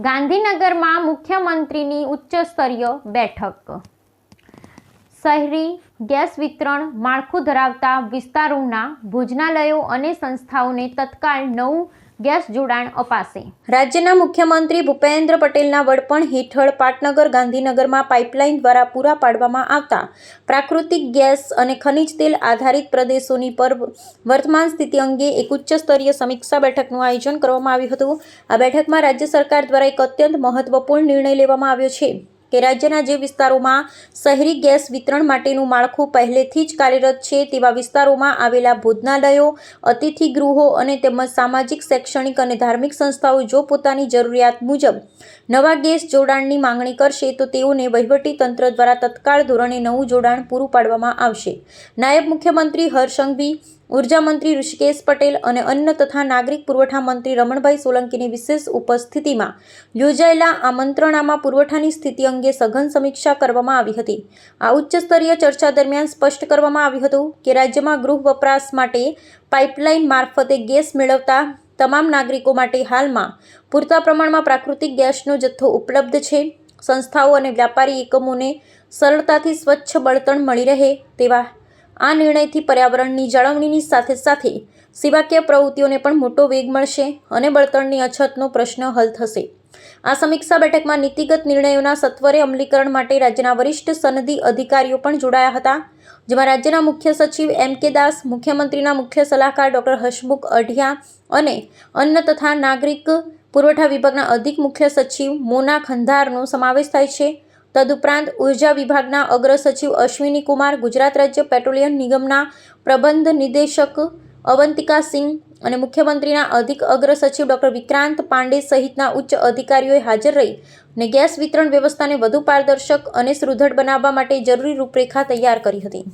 ગાંધીનગરમાં મુખ્યમંત્રીની ઉચ્ચસ્તરીય બેઠક. શહેરી ગેસ વિતરણ માળખું ધરાવતા વિસ્તારોના ભોજનાલયો અને સંસ્થાઓને તત્કાળ નવું ગેસ જોડાણ અપાશે. રાજ્યના મુખ્યમંત્રી ભૂપેન્દ્ર પટેલના વડપણ હેઠળ પાટનગર ગાંધીનગરમાં પાઇપલાઇન દ્વારા પૂરા પાડવામાં આવતા પ્રાકૃતિક ગેસ અને ખનિજ તેલ આધારિત પ્રદેશોની વર્તમાન સ્થિતિ અંગે એક ઉચ્ચસ્તરીય સમીક્ષા બેઠકનું આયોજન કરવામાં આવ્યું હતું. આ બેઠકમાં રાજ્ય સરકાર દ્વારા એક અત્યંત મહત્વપૂર્ણ નિર્ણય લેવામાં આવ્યો છે કે રાજ્યના જે વિસ્તારોમાં શહેરી ગેસ વિતરણ માટેનું માળખું પહેલેથી જ કાર્યરત છે તેવા વિસ્તારોમાં આવેલા ભોજનાલયો, અતિથિ ગૃહો અને તેમજ સામાજિક, શૈક્ષણિક અને ધાર્મિક સંસ્થાઓ જો પોતાની જરૂરિયાત મુજબ નવા ગેસ જોડાણની માંગણી કરશે તો તેઓને વહીવટી તંત્ર દ્વારા તત્કાળ ધોરણે નવું જોડાણ પૂરું પાડવામાં આવશે. નાયબ મુખ્યમંત્રી હર્ષ સંઘવી, ઉર્જા મંત્રી ઋષિકેશ પટેલ અને અન્ન તથા નાગરિક પુરવઠા મંત્રી રમણભાઈ સોલંકીની વિશેષ ઉપસ્થિતિમાં યોજાયેલા આ મંત્રણામાં પુરવઠાની સ્થિતિ અંગે સઘન સમીક્ષા કરવામાં આવી હતી. આ ઉચ્ચસ્તરીય ચર્ચા દરમિયાન સ્પષ્ટ કરવામાં આવ્યું હતું કે રાજ્યમાં ગૃહ વપરાશ માટે પાઇપલાઇન મારફતે ગેસ મેળવતા તમામ નાગરિકો માટે હાલમાં પૂરતા પ્રમાણમાં પ્રાકૃતિક ગેસનો જથ્થો ઉપલબ્ધ છે. સંસ્થાઓ અને વ્યાપારી એકમોને સરળતાથી સ્વચ્છ બળતણ મળી રહે તેવા આ નિર્ણયથી પર્યાવરણની જાળવણીની સાથે સાથે સેવાકીય પ્રવૃત્તિઓને પણ મોટો વેગ મળશે અને બળતણની અછતનો પ્રશ્ન હલ થશે. આ સમીક્ષા બેઠકમાં નીતિગત નિર્ણયોના સત્વરે અમલીકરણ માટે રાજ્યના વરિષ્ઠ સનદી અધિકારીઓ પણ જોડાયા હતા, જેમાં રાજ્યના મુખ્ય સચિવ M.K. દાસ, મુખ્યમંત્રીના મુખ્ય સલાહકાર ડોક્ટર હસમુખ અઢિયા અને અન્ન તથા નાગરિક પુરવઠા વિભાગના અધિક મુખ્ય સચિવ મોના ખંધારનો સમાવેશ થાય છે. તદુપરાંત ઉર્જા વિભાગના અગ્ર સચિવ અશ્વિની કુમાર, ગુજરાત રાજ્ય પેટ્રોલિયમ નિગમના પ્રબંધ નિદેશક અવંતિકા સિંહ અને મુખ્યમંત્રીના અધિક અગ્ર સચિવ ડોક્ટર વિક્રાંત પાંડે સહિતના ઉચ્ચ અધિકારીઓએ હાજર રહી અને ગેસ વિતરણ વ્યવસ્થાને વધુ પારદર્શક અને સુદૃઢ બનાવવા માટે જરૂરી રૂપરેખા તૈયાર કરી હતી.